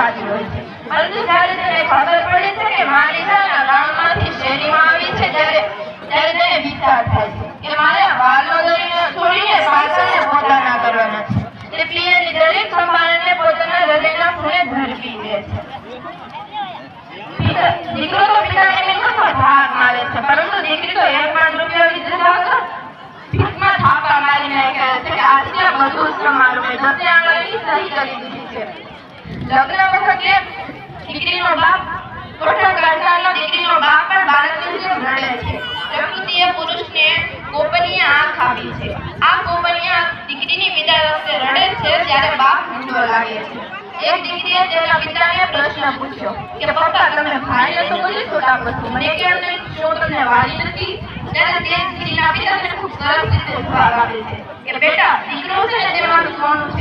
પાછી હોય છે, પરંતુ જ્યારે તેને ખબર પડે છે કે માલિકા ગામમાંથી શેરીમાં આવી છે ત્યારે તેને વિચાર થાય છે કે મારે વાલો છોડીને પાછળને પોતાના કરવાના છે. તે પ્રિયની દરેક સંભાળને પોતાના હૃદયના ખૂણે ધરવી દે છે. દીકરો તો પિતાની મિલકતમાં ભાગ મારે છે, પરંતુ દીકરી તો 1 લાખ રૂપિયા લીધા વગર ભીખમાં થાપા મારીને કહે છે કે આજે બધું તમારું મેં 10 આંગળીની સહી કરી દીધી છે. લગ્ન વખતે દીકરીનો બાપ કોઠા કાઢવાનો દીકરીનો બાપ પણ બાળકની જેમ રડે છે. પ્રકૃતિએ પુરુષને ગોપનીય આંખ આપી છે. આ ગોપનીય દીકરીની વિદાય વખતે રડે છે ત્યારે બાપ મૂંઝવણ લાગે છે. એક દીકરીએ તેના પિતાને પ્રશ્ન પૂછ્યો કે પપ્પા તમે ભાઈને તો બોલી છોટા પશુ મને કેમ નહીં, શું તમને વાલી નથી? ત્યારે તે દીકરીના પિતાને ખૂબ સરસ રીતે જવાબ આપે છે કે બેટા દીકરો છે ને તે મારું સોનું છે,